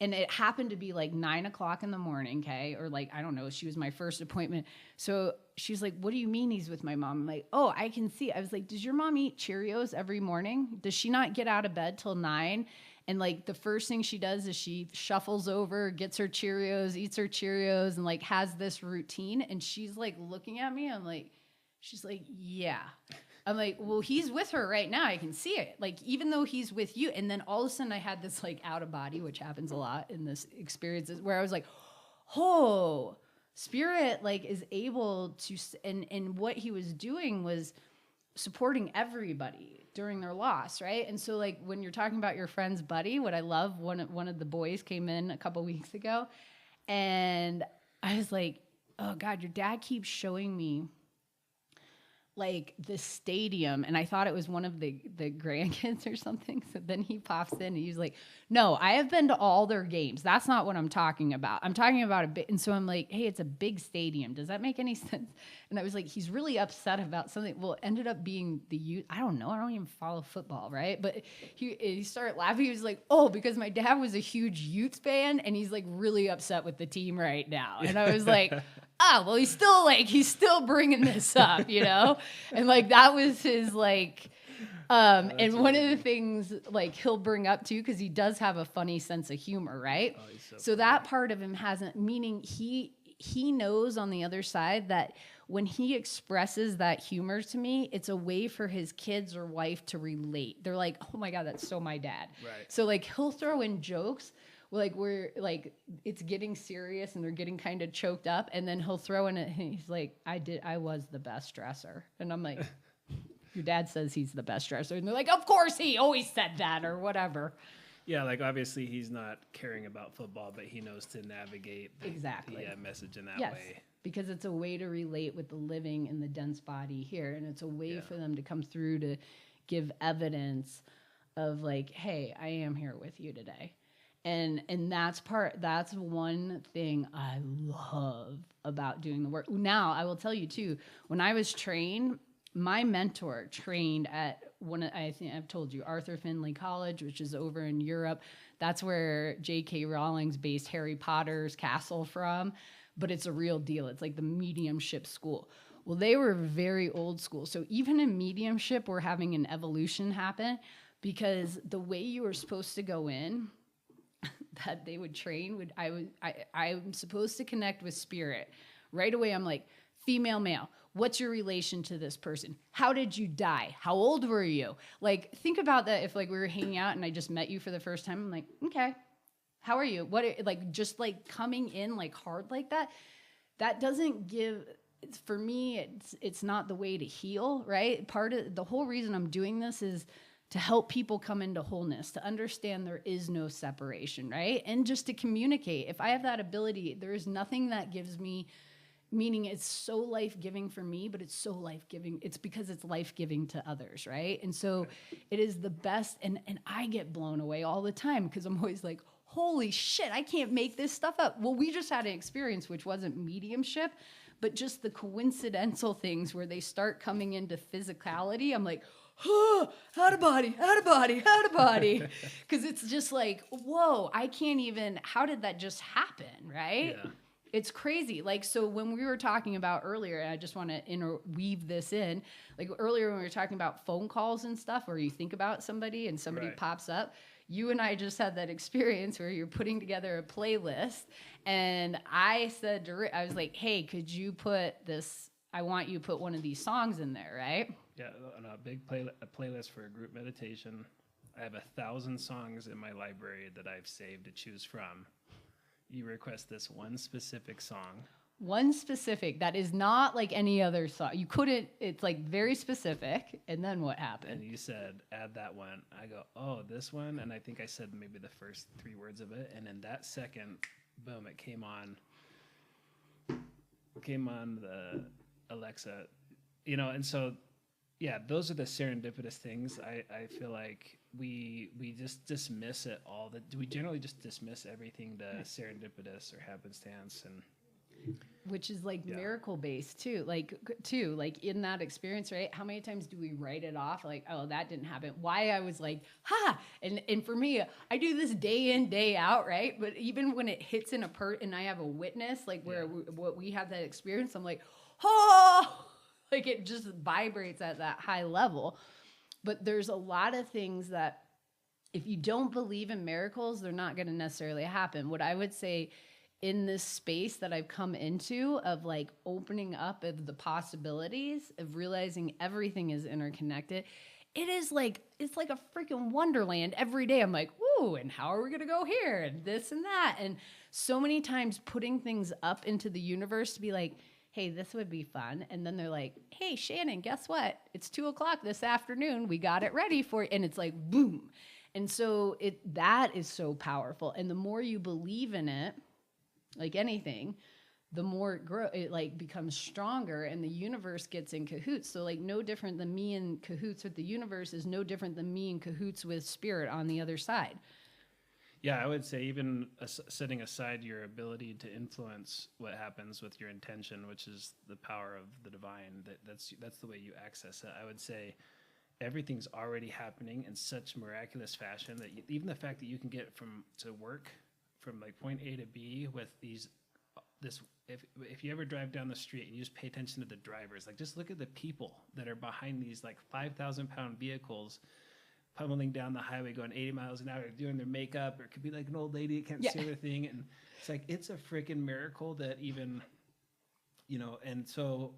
and it happened to be like 9 o'clock in the morning, okay? Or like, I don't know, she was my first appointment. So she's like, what do you mean he's with my mom? I'm like, oh, I can see. I was like, does your mom eat Cheerios every morning? Does she not get out of bed till 9? And like the first thing she does is she shuffles over, gets her Cheerios, eats her Cheerios, and like has this routine. And she's like looking at me. I'm like, she's like, yeah. I'm like, well, he's with her right now. I can see it. Like, even though he's with you. And then all of a sudden I had this like out of body, which happens a lot in this experiences, where I was like, oh, spirit like is able to, and what he was doing was supporting everybody during their loss, right? And so like when you're talking about your friend's buddy, what I love, one of the boys came in a couple weeks ago, and I was like, oh God, your dad keeps showing me like this stadium, and I thought it was one of the grandkids or something. So then he pops in and he's like, no, I have been to all their games. That's not what I'm talking about. I'm talking about a bit. And so I'm like, hey, it's a big stadium. Does that make any sense? And I was like, he's really upset about something. Well, it ended up being the youth. I don't know. I don't even follow football, right? But he started laughing. He was like, oh, because my dad was a huge Utes fan, and he's like really upset with the team right now. And I was like, well, he's still bringing this up, you know? And like, that was his like, and one of the things like he'll bring up too, cause he does have a funny sense of humor, right? Oh, so that part of him hasn't, meaning he knows on the other side that when he expresses that humor to me, it's a way for his kids or wife to relate. They're like, oh my God, that's so my dad. Right. So like he'll throw in jokes like we're like it's getting serious and they're getting kind of choked up, and then he'll throw in it. He's like, I was the best dresser, and I'm like, your dad says he's the best dresser, and they're like, of course he always said that or whatever. Yeah, like obviously he's not caring about football, but he knows to navigate the message in that way. Because it's a way to relate with the living in the dense body here, and it's a way for them to come through to give evidence of like, hey, I am here with you today. And that's one thing I love about doing the work. Now, I will tell you too, when I was trained, my mentor trained at I think I've told you, Arthur Findlay College, which is over in Europe. That's where J.K. Rowling's based Harry Potter's castle from, but it's a real deal. It's like the mediumship school. Well, they were very old school. So even in mediumship, we're having an evolution happen, because the way you were supposed to go in, that they would train, I'm supposed to connect with spirit. Right away, I'm like, female, male, what's your relation to this person? How did you die? How old were you? Like, think about that if like we were hanging out and I just met you for the first time. I'm like, okay, how are you? Like, just like coming in like hard like that, that doesn't give, for me, it's not the way to heal, right? Part of the whole reason I'm doing this is to help people come into wholeness, to understand there is no separation, right? And just to communicate. If I have that ability, there is nothing that gives me meaning it's so life-giving for me, but it's so life-giving. It's because it's life-giving to others, right? And so it is the best, and I get blown away all the time because I'm always like, holy shit, I can't make this stuff up. Well, we just had an experience which wasn't mediumship, but just the coincidental things where they start coming into physicality. I'm like, oh, out of body. Because it's just like, whoa, I can't even, how did that just happen, right? Yeah. It's crazy. Like, so when we were talking about earlier, and I just want to interweave this in, like earlier when we were talking about phone calls and stuff, where you think about somebody and somebody Right. pops up, you and I just had that experience where you're putting together a playlist. And I said to Rick, I was like, hey, could you put this, I want you to put one of these songs in there, right? Yeah, on a big playlist for a group meditation. I have 1,000 songs in my library that I've saved to choose from. You request this one specific song. One specific that is not like any other song. You couldn't, it's like very specific. And then what happened? And you said, add that one. I go, oh, this one? And I think I said maybe the first 3 words of it. And in that second, boom, it came on the Alexa, and so, yeah, those are the serendipitous things. I feel like we just dismiss it all. We generally just dismiss everything the serendipitous or happenstance, and which is like miracle based too. Like in that experience, right? How many times do we write it off? Like, oh, that didn't happen. Why I was like, ha! And for me, I do this day in, day out, right? But even when it hits in and I have a witness, like where we have that experience, I'm like, oh, like it just vibrates at that high level. But there's a lot of things that if you don't believe in miracles, they're not going to necessarily happen. What I would say in this space that I've come into of like opening up of the possibilities of realizing everything is interconnected, it is like, it's like a freaking wonderland every day. I'm like, woo, and how are we going to go here? And this and that. And so many times putting things up into the universe to be like, hey, this would be fun. And then they're like, hey, Shannon, guess what? It's 2:00 this afternoon. We got it ready for you. And it's like, boom. And so that is so powerful. And the more you believe in it, like anything, the more it like becomes stronger and the universe gets in cahoots. So like no different than me in cahoots with the universe is no different than me in cahoots with spirit on the other side. Yeah, I would say even setting aside your ability to influence what happens with your intention, which is the power of the divine, that's the way you access it. I would say everything's already happening in such miraculous fashion that even the fact that you can get to work from like point A to B with if you ever drive down the street and you just pay attention to the drivers, like just look at the people that are behind these like 5,000-pound vehicles pummeling down the highway going 80 miles an hour, doing their makeup, or it could be like an old lady that can't see everything. And it's like, it's a freaking miracle that even, and so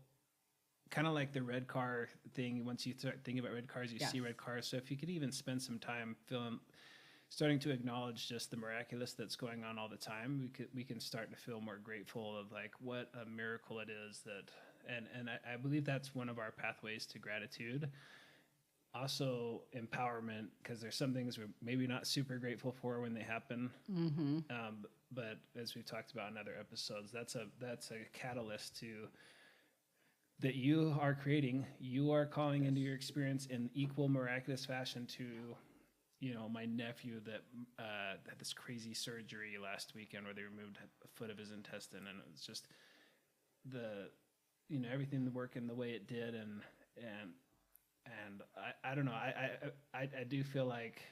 kind of like the red car thing, once you start thinking about red cars, you see red cars. So if you could even spend some time starting to acknowledge just the miraculous that's going on all the time, we can start to feel more grateful of like what a miracle it is that, and I believe that's one of our pathways to gratitude. Also empowerment, because there's some things we're maybe not super grateful for when they happen. Mm-hmm. But as we've talked about in other episodes, that's a catalyst to that you are creating. You are calling into your experience in equal miraculous fashion to, my nephew that had this crazy surgery last weekend where they removed a foot of his intestine, and it was just everything working the way it did, and I don't know. I do feel like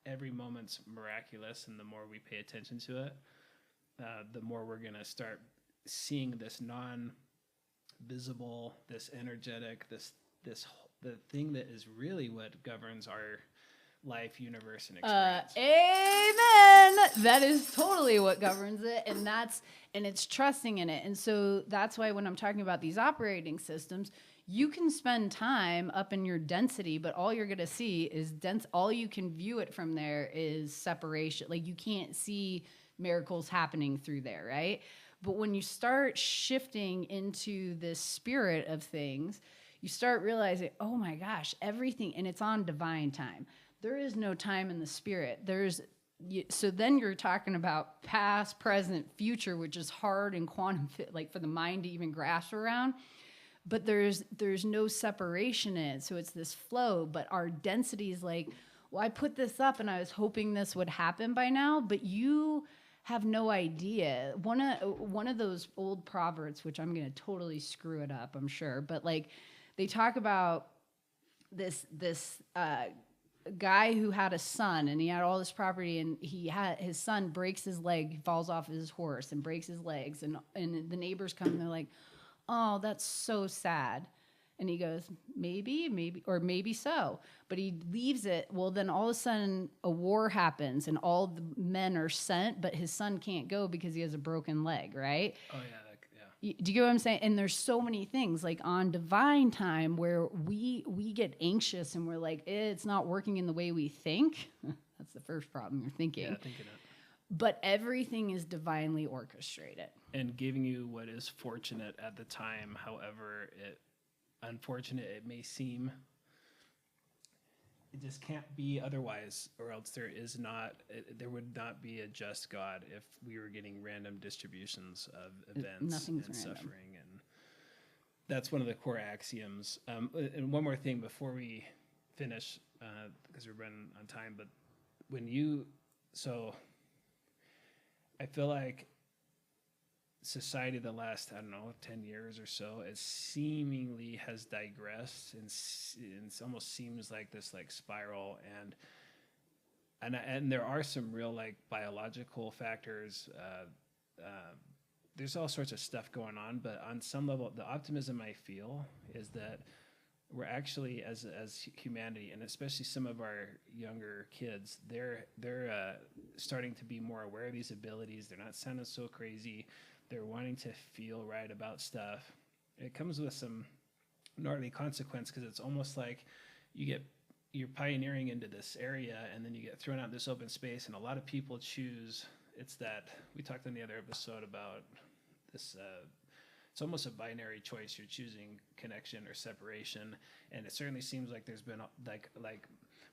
every moment's miraculous, and the more we pay attention to it, the more we're gonna start seeing this non-visible, this energetic, the thing that is really what governs our life, universe, and experience. Amen. That is totally what governs it, and it's trusting in it. And so that's why when I'm talking about these operating systems, you can spend time up in your density, but all you're going to see is dense. All you can view it from there is separation. Like you can't see miracles happening through there, right? But when you start shifting into this spirit of things, you start realizing, oh my gosh, everything, and it's on divine time. There is no time in the spirit. There's so then you're talking about past, present, future, which is hard in quantum like for the mind to even grasp around. But there's no separation in it, so it's this flow. But our density is like, well, I put this up and I was hoping this would happen by now, but you have no idea. One of those old proverbs, which I'm going to totally screw it up, I'm sure, but like they talk about this guy who had a son, and he had all this property, and his son breaks his leg, falls off his horse and breaks his legs, and the neighbors come and they're like, oh, that's so sad. And he goes, maybe so. But he leaves it. Well, then all of a sudden a war happens and all the men are sent, but his son can't go because he has a broken leg, right? Oh, yeah. Do you get what I'm saying? And there's so many things like on divine time where we get anxious and we're like, it's not working in the way we think. That's the first problem, you're thinking. Yeah, thinking it. But everything is divinely orchestrated. And giving you what is fortunate at the time, however unfortunate it may seem. It just can't be otherwise, or else there would not be a just God if we were getting random distributions of events Nothing's and random. suffering. And that's one of the core axioms. And one more thing before we finish, because we're running on time, but I feel like society the last, 10 years or so, it seemingly has digressed, and it almost seems like this like spiral, and there are some real like biological factors. There's all sorts of stuff going on, but on some level, the optimism I feel is that we're actually, as humanity, and especially some of our younger kids, they're starting to be more aware of these abilities. They're not sounding so crazy. They're wanting to feel right about stuff. It comes with some gnarly consequence, because it's almost like you're pioneering into this area, and then you get thrown out in this open space, and a lot of people choose. It's that we talked in the other episode about this. It's almost a binary choice. You're choosing connection or separation, and it certainly seems like there's been like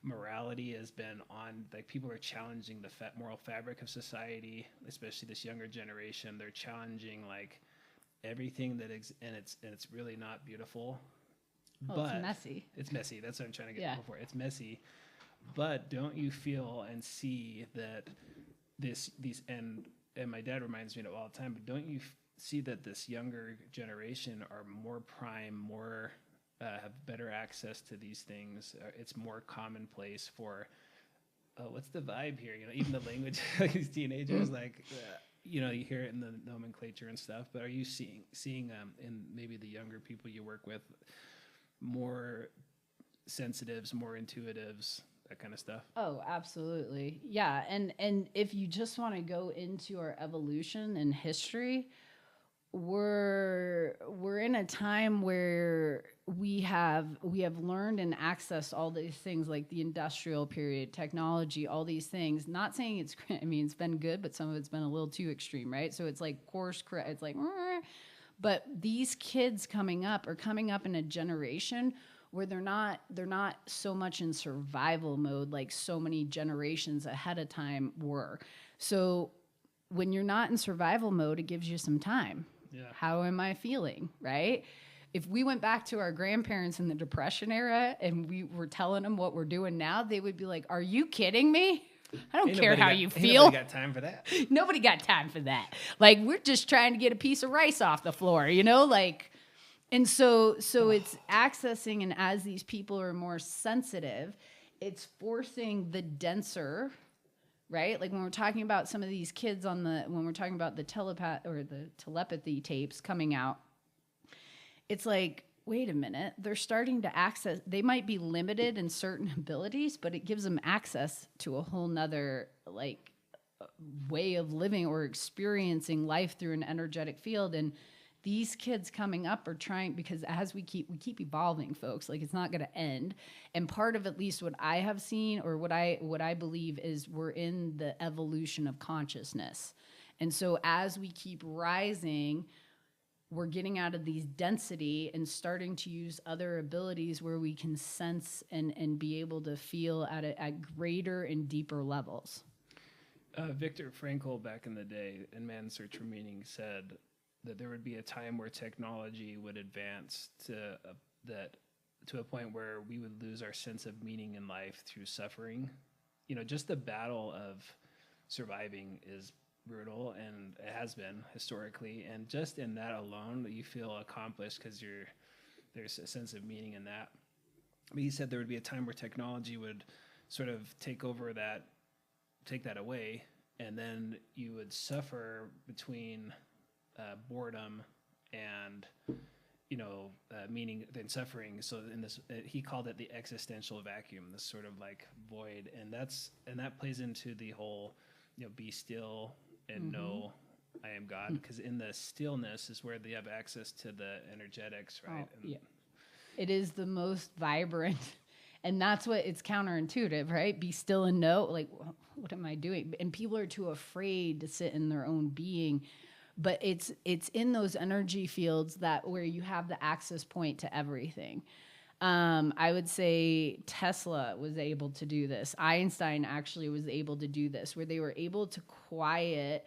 morality has been on, like people are challenging the moral fabric of society, especially this younger generation. They're challenging like everything that and it's really not beautiful. Well, but it's messy. It's messy. That's what I'm trying to get before. It's messy, but don't you feel and see that these and my dad reminds me of it all the time. But don't you see that this younger generation are more prime, more have better access to these things? It's more commonplace for what's the vibe here? Even the language, these teenagers, like you hear it in the nomenclature and stuff. But are you seeing in maybe the younger people you work with more sensitives, more intuitives, that kind of stuff? Oh, absolutely. Yeah. And if you just want to go into our evolution and history, we're in a time where we have learned and accessed all these things, like the industrial period, technology, all these things. Not saying it's been good, but some of it's been a little too extreme, right? So it's like course correct. It's like, but these kids coming up in a generation where they're not so much in survival mode like so many generations ahead of time were. So when you're not in survival mode, it gives you some time. Yeah. How am I feeling, right? If we went back to our grandparents in the Depression era and we were telling them what we're doing now, they would be like, are you kidding me? I don't care how you feel. Nobody got time for that. Nobody got time for that. Like, we're just trying to get a piece of rice off the floor, like, and so it's accessing, and as these people are more sensitive, it's forcing the denser, right? Like when we're talking about some of these kids when we're talking about the telepathy tapes coming out, it's like, wait a minute, they're starting to access, they might be limited in certain abilities, but it gives them access to a whole nother like way of living or experiencing life through an energetic field. And these kids coming up are trying, because as we keep evolving, folks, like it's not going to end. And part of at least what I have seen, or what I believe, is we're in the evolution of consciousness. And so as we keep rising, we're getting out of these density and starting to use other abilities where we can sense and be able to feel at greater and deeper levels. Viktor Frankl back in the day in Man's Search for Meaning said that there would be a time where technology would advance to a point where we would lose our sense of meaning in life through suffering. You know, just the battle of surviving is brutal, and it has been historically. And just in that alone, you feel accomplished because there's a sense of meaning in that. But he said there would be a time where technology would sort of take that away, and then you would suffer between boredom and meaning then suffering. So in this, he called it the existential vacuum, this sort of like void, and that plays into the whole, be still and know I am God, because in the stillness is where they have access to the energetics, right? Yeah. It is the most vibrant, and that's what it's counterintuitive, right? Be still and know, like, what am I doing? And people are too afraid to sit in their own being. But it's in those energy fields where you have the access point to everything. I would say Tesla was able to do this. Einstein actually was able to do this, where they were able to quiet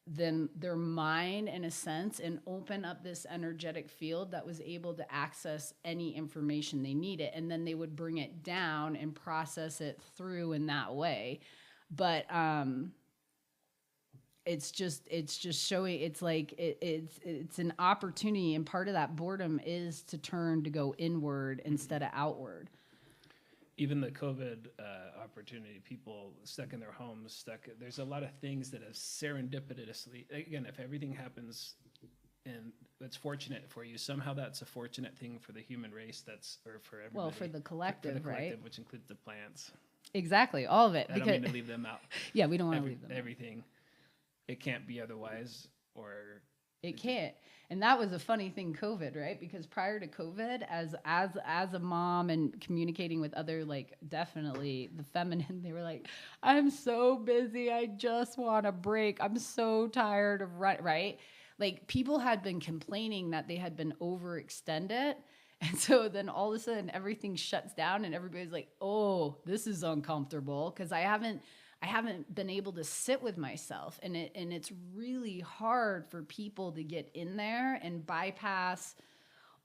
their mind in a sense and open up this energetic field that was able to access any information they needed. And then they would bring it down and process it through in that way. But it's just showing, it's like it's an opportunity, and part of that boredom is to turn to go inward instead of outward. Even the COVID opportunity, people stuck in their homes, there's a lot of things that have serendipitously, again, if everything happens and it's fortunate for you, somehow that's a fortunate thing for the human race, or for everybody. Well, for the collective, for the collective, right? Which includes the plants. Exactly, all of it. I don't mean to leave them out. Yeah, we don't want to leave them out. Everything. It can't be otherwise, or it can't. And that was a funny thing, COVID, right? Because prior to COVID, as a mom and communicating with other, like, definitely the feminine, they were like, I'm so busy, I just want a break. I'm so tired of right? Like, people had been complaining that they had been overextended. And so then all of a sudden everything shuts down and everybody's like, oh, this is uncomfortable, because I haven't been able to sit with myself, and it's really hard for people to get in there and bypass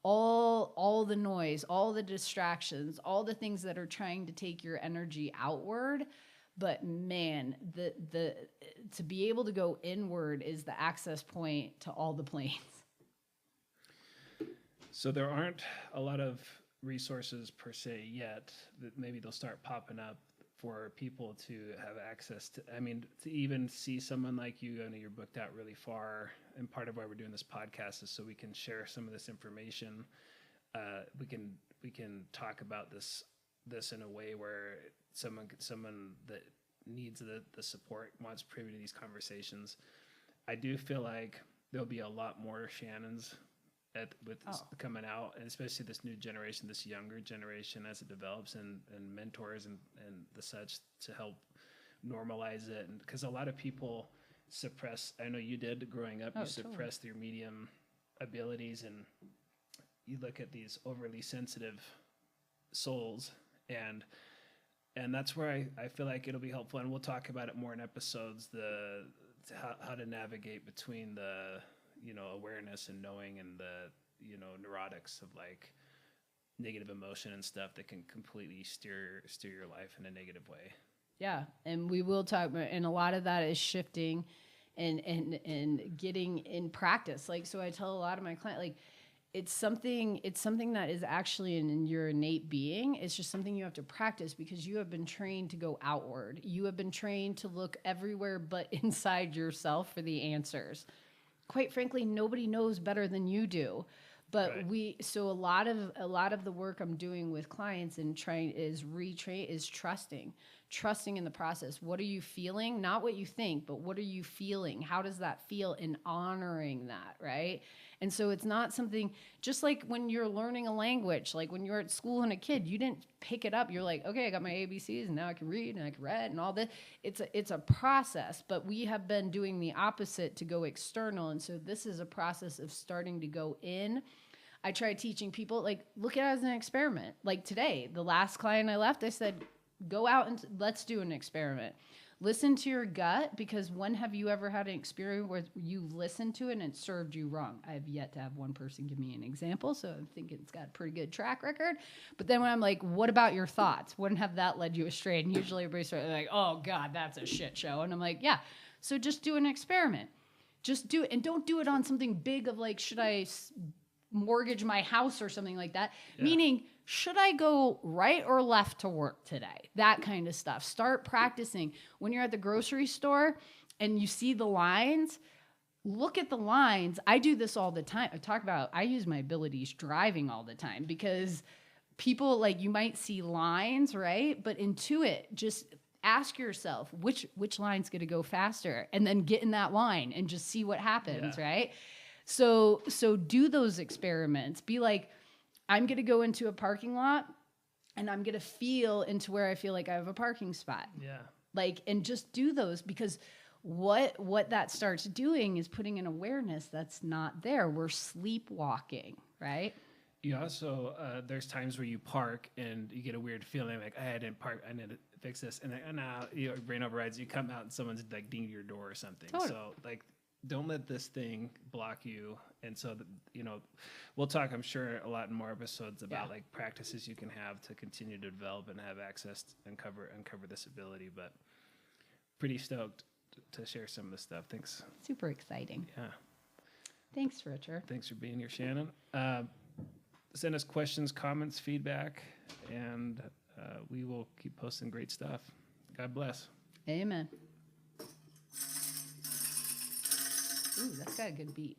all the noise, all the distractions, all the things that are trying to take your energy outward. But man, the to be able to go inward is the access point to all the planes. So there aren't a lot of resources per se yet, that maybe they'll start popping up for people to have access to. I mean, to even see someone like you, I know you're booked out really far, and part of why we're doing this podcast is so we can share some of this information. We can talk about this in a way where someone that needs the support, wants privy to these conversations. I do feel like there'll be a lot more Shannons coming out, and especially this new generation, this younger generation, as it develops, and mentors and the such, to help normalize it. And because a lot of people suppress, I know you did growing up, suppressed your medium abilities, and you look at these overly sensitive souls, and that's where I feel like it'll be helpful, and we'll talk about it more in episodes, how to navigate between the awareness and knowing, and the neurotics of like negative emotion and stuff that can completely steer your life in a negative way. Yeah, and we will talk about, and a lot of that is shifting and getting in practice. Like, so I tell a lot of my clients, like, it's something that is actually in your innate being. It's just something you have to practice, because you have been trained to go outward. You have been trained to look everywhere but inside yourself for the answers. Quite frankly, nobody knows better than you do. But right. So a lot of the work I'm doing with clients and is trusting in the process. What are you feeling? Not what you think, but what are you feeling? How does that feel? And honoring that, right? And so it's not something, just like when you're learning a language, like when you're at school and a kid, you didn't pick it up. You're like, okay, I got my ABCs and now I can read and I can write and all that. It's a process, but we have been doing the opposite to go external. And so this is a process of starting to go in. I try teaching people, like, look at it as an experiment. Like today, the last client I left, I said, go out and let's do an experiment. Listen to your gut, because when have you ever had an experience where you listened to it and it served you wrong? I have yet to have one person give me an example, so I think it's got a pretty good track record. But then when I'm like, what about your thoughts? When have that led you astray? And usually everybody's sort of like, oh God, that's a shit show. And I'm like, yeah. So just do an experiment. Just do it. And don't do it on something big of like, should I mortgage my house or something like that? Yeah. Meaning, should I go right or left to work today? That kind of stuff. Start practicing. When you're at the grocery store and you see the lines, look at the lines. I do this all the time. I use my abilities driving all the time, because people, like, you might see lines, right? But intuit, just ask yourself, which line's going to go faster? And then get in that line and just see what happens, right? So do those experiments. Be like, I'm going to go into a parking lot and I'm going to feel into where I feel like I have a parking spot. Yeah. Like, and just do those, because what that starts doing is putting an awareness that's not there. We're sleepwalking, right? You also, there's times where you park and you get a weird feeling like, I didn't park, I need to fix this. And then now your brain overrides, you come out and someone's like dinged your door or something. Totally. So like, don't let this thing block you. And so, we'll talk, I'm sure, a lot more episodes about like practices you can have to continue to develop and have access to uncover this ability. But pretty stoked to share some of this stuff. Thanks. Super exciting. Yeah. Thanks, Richard. Thanks for being here, Shannon. Send us questions, comments, feedback, and we will keep posting great stuff. God bless. Amen. Ooh, that's got a good beat.